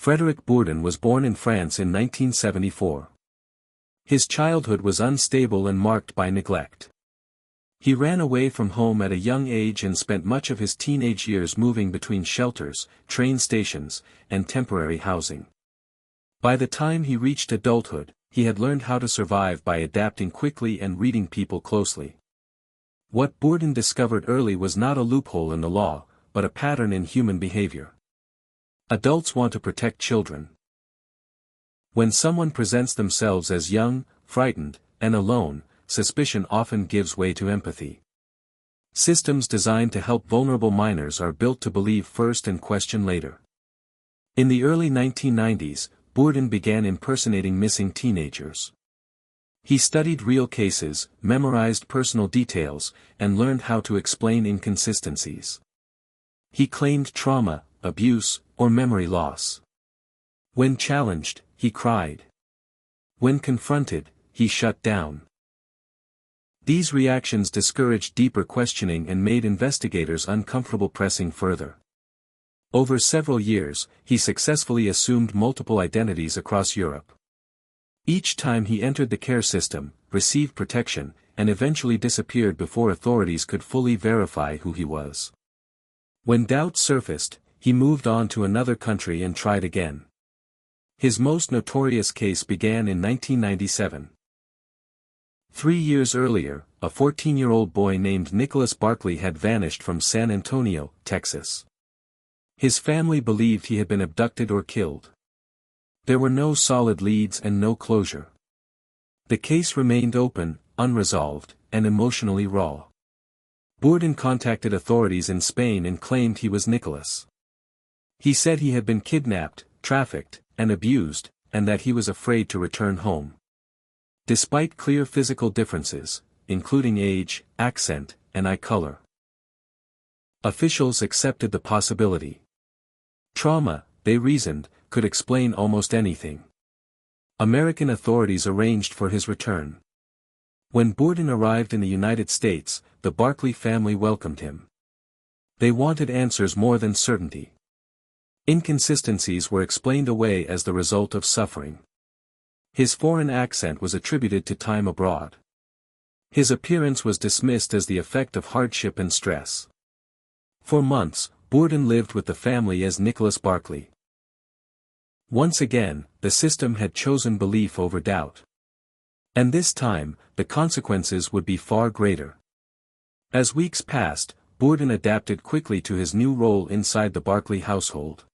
Frédéric Bourdin was born in France in 1974. His childhood was unstable and marked by neglect. He ran away from home at a young age and spent much of his teenage years moving between shelters, train stations, and temporary housing. By the time he reached adulthood, he had learned how to survive by adapting quickly and reading people closely. What Bourdin discovered early was not a loophole in the law, but a pattern in human behavior. Adults want to protect children. When someone presents themselves as young, frightened, and alone, suspicion often gives way to empathy. Systems designed to help vulnerable minors are built to believe first and question later. In the early 1990s, Bourdin began impersonating missing teenagers. He studied real cases, memorized personal details, and learned how to explain inconsistencies. He claimed trauma, abuse, or memory loss. When challenged, he cried. When confronted, he shut down. These reactions discouraged deeper questioning and made investigators uncomfortable pressing further. Over several years, he successfully assumed multiple identities across Europe. Each time he entered the care system, received protection, and eventually disappeared before authorities could fully verify who he was. When doubts surfaced, he moved on to another country and tried again. His most notorious case began in 1997. 3 years earlier, a 14-year-old boy named Nicholas Barkley had vanished from San Antonio, Texas. His family believed he had been abducted or killed. There were no solid leads and no closure. The case remained open, unresolved, and emotionally raw. Bourdin contacted authorities in Spain and claimed he was Nicholas. He said he had been kidnapped, trafficked, and abused, and that he was afraid to return home. Despite clear physical differences, including age, accent, and eye color, officials accepted the possibility. Trauma, they reasoned, could explain almost anything. American authorities arranged for his return. When Bourdin arrived in the United States, the Barkley family welcomed him. They wanted answers more than certainty. Inconsistencies were explained away as the result of suffering. His foreign accent was attributed to time abroad. His appearance was dismissed as the effect of hardship and stress. For months, Bourdin lived with the family as Nicholas Barkley. Once again, the system had chosen belief over doubt. And this time, the consequences would be far greater. As weeks passed, Bourdin adapted quickly to his new role inside the Barkley household.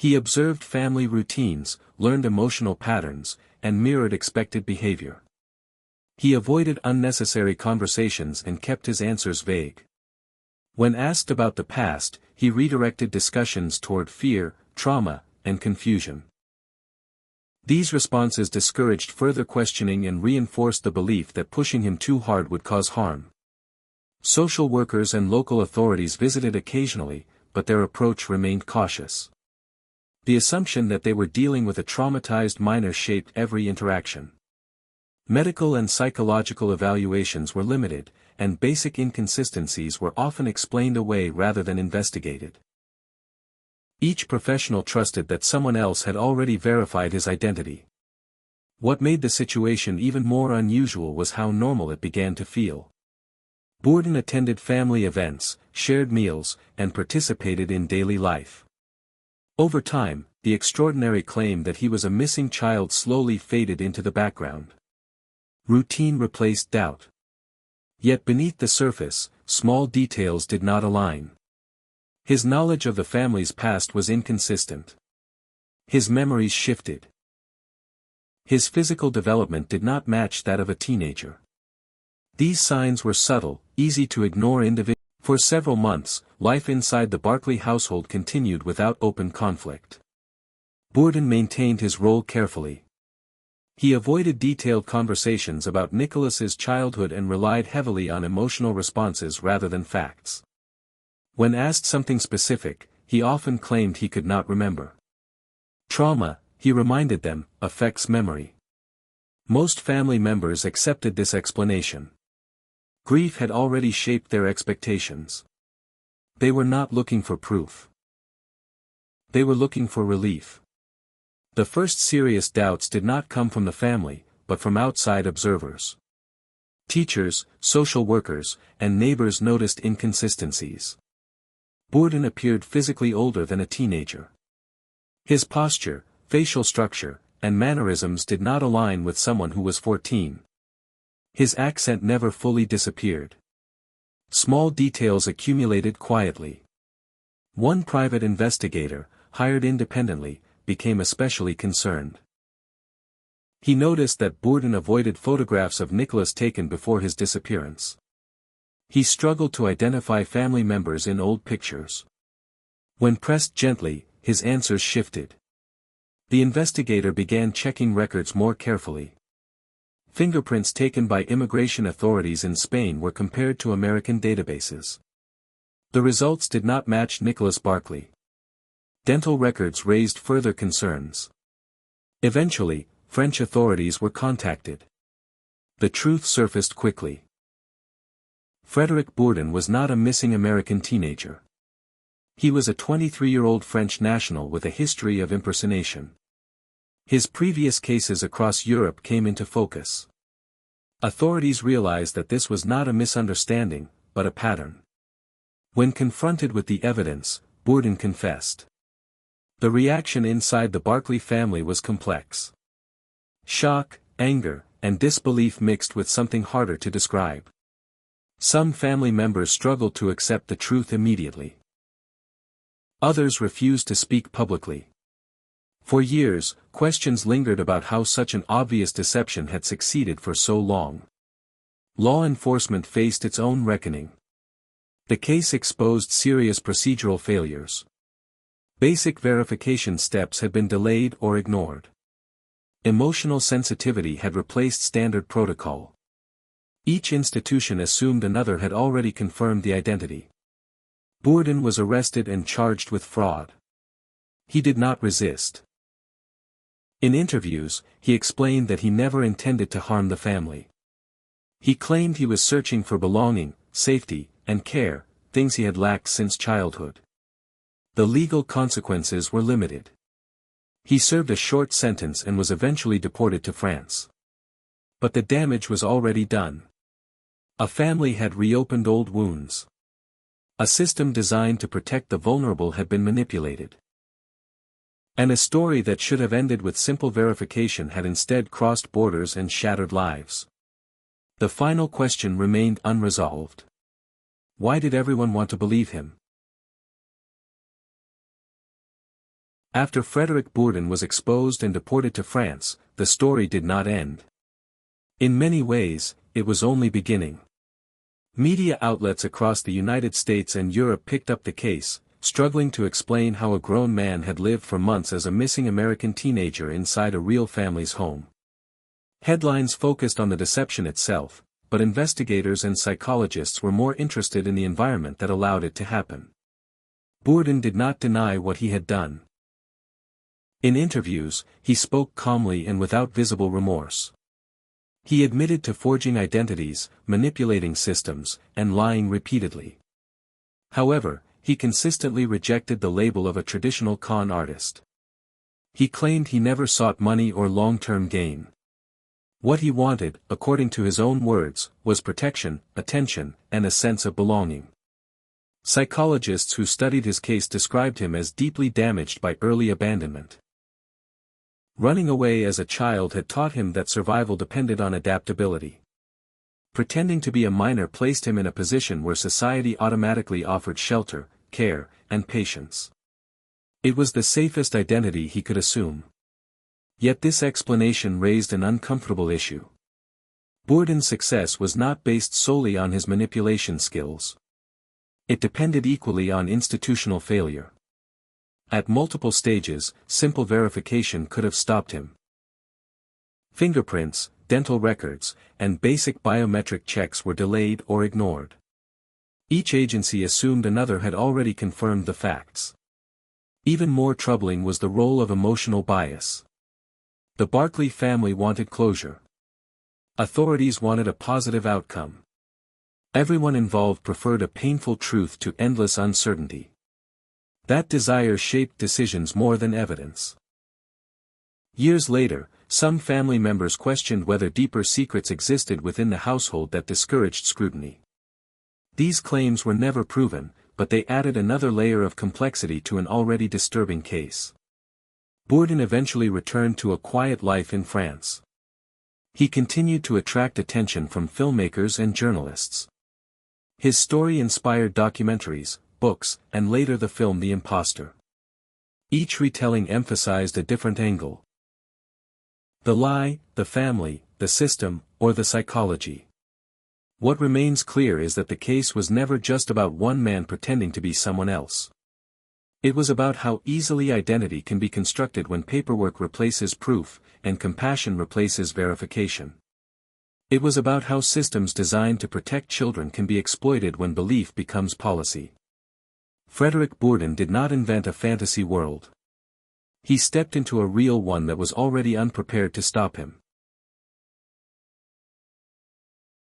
He observed family routines, learned emotional patterns, and mirrored expected behavior. He avoided unnecessary conversations and kept his answers vague. When asked about the past, he redirected discussions toward fear, trauma, and confusion. These responses discouraged further questioning and reinforced the belief that pushing him too hard would cause harm. Social workers and local authorities visited occasionally, but their approach remained cautious. The assumption that they were dealing with a traumatized minor shaped every interaction. Medical and psychological evaluations were limited, and basic inconsistencies were often explained away rather than investigated. Each professional trusted that someone else had already verified his identity. What made the situation even more unusual was how normal it began to feel. Bourdin attended family events, shared meals, and participated in daily life. Over time, the extraordinary claim that he was a missing child slowly faded into the background. Routine replaced doubt. Yet beneath the surface, small details did not align. His knowledge of the family's past was inconsistent. His memories shifted. His physical development did not match that of a teenager. These signs were subtle, easy to ignore individually. For several months, life inside the Barkley household continued without open conflict. Bourdin maintained his role carefully. He avoided detailed conversations about Nicholas's childhood and relied heavily on emotional responses rather than facts. When asked something specific, he often claimed he could not remember. Trauma, he reminded them, affects memory. Most family members accepted this explanation. Grief had already shaped their expectations. They were not looking for proof. They were looking for relief. The first serious doubts did not come from the family, but from outside observers. Teachers, social workers, and neighbors noticed inconsistencies. Bourdin appeared physically older than a teenager. His posture, facial structure, and mannerisms did not align with someone who was 14. His accent never fully disappeared. Small details accumulated quietly. One private investigator, hired independently, became especially concerned. He noticed that Bourdin avoided photographs of Nicholas taken before his disappearance. He struggled to identify family members in old pictures. When pressed gently, his answers shifted. The investigator began checking records more carefully. Fingerprints taken by immigration authorities in Spain were compared to American databases. The results did not match Nicholas Barkley. Dental records raised further concerns. Eventually, French authorities were contacted. The truth surfaced quickly. Frédéric Bourdin was not a missing American teenager. He was a 23-year-old French national with a history of impersonation. His previous cases across Europe came into focus. Authorities realized that this was not a misunderstanding, but a pattern. When confronted with the evidence, Bourdin confessed. The reaction inside the Barkley family was complex. Shock, anger, and disbelief mixed with something harder to describe. Some family members struggled to accept the truth immediately. Others refused to speak publicly. For years, questions lingered about how such an obvious deception had succeeded for so long. Law enforcement faced its own reckoning. The case exposed serious procedural failures. Basic verification steps had been delayed or ignored. Emotional sensitivity had replaced standard protocol. Each institution assumed another had already confirmed the identity. Bourdin was arrested and charged with fraud. He did not resist. In interviews, he explained that he never intended to harm the family. He claimed he was searching for belonging, safety, and care, things he had lacked since childhood. The legal consequences were limited. He served a short sentence and was eventually deported to France. But the damage was already done. A family had reopened old wounds. A system designed to protect the vulnerable had been manipulated. And a story that should have ended with simple verification had instead crossed borders and shattered lives. The final question remained unresolved. Why did everyone want to believe him? After Frédéric Bourdin was exposed and deported to France, the story did not end. In many ways, it was only beginning. Media outlets across the United States and Europe picked up the case, struggling to explain how a grown man had lived for months as a missing American teenager inside a real family's home. Headlines focused on the deception itself, but investigators and psychologists were more interested in the environment that allowed it to happen. Bourdin did not deny what he had done. In interviews, he spoke calmly and without visible remorse. He admitted to forging identities, manipulating systems, and lying repeatedly. However, he consistently rejected the label of a traditional con artist. He claimed he never sought money or long-term gain. What he wanted, according to his own words, was protection, attention, and a sense of belonging. Psychologists who studied his case described him as deeply damaged by early abandonment. Running away as a child had taught him that survival depended on adaptability. Pretending to be a minor placed him in a position where society automatically offered shelter, care, and patience. It was the safest identity he could assume. Yet this explanation raised an uncomfortable issue. Bourdin's success was not based solely on his manipulation skills. It depended equally on institutional failure. At multiple stages, simple verification could have stopped him. Fingerprints, dental records, and basic biometric checks were delayed or ignored. Each agency assumed another had already confirmed the facts. Even more troubling was the role of emotional bias. The Barkley family wanted closure. Authorities wanted a positive outcome. Everyone involved preferred a painful truth to endless uncertainty. That desire shaped decisions more than evidence. Years later, some family members questioned whether deeper secrets existed within the household that discouraged scrutiny. These claims were never proven, but they added another layer of complexity to an already disturbing case. Bourdin eventually returned to a quiet life in France. He continued to attract attention from filmmakers and journalists. His story inspired documentaries, books, and later the film The Imposter. Each retelling emphasized a different angle. The lie, the family, the system, or the psychology. What remains clear is that the case was never just about one man pretending to be someone else. It was about how easily identity can be constructed when paperwork replaces proof, and compassion replaces verification. It was about how systems designed to protect children can be exploited when belief becomes policy. Frédéric Bourdin did not invent a fantasy world. He stepped into a real one that was already unprepared to stop him.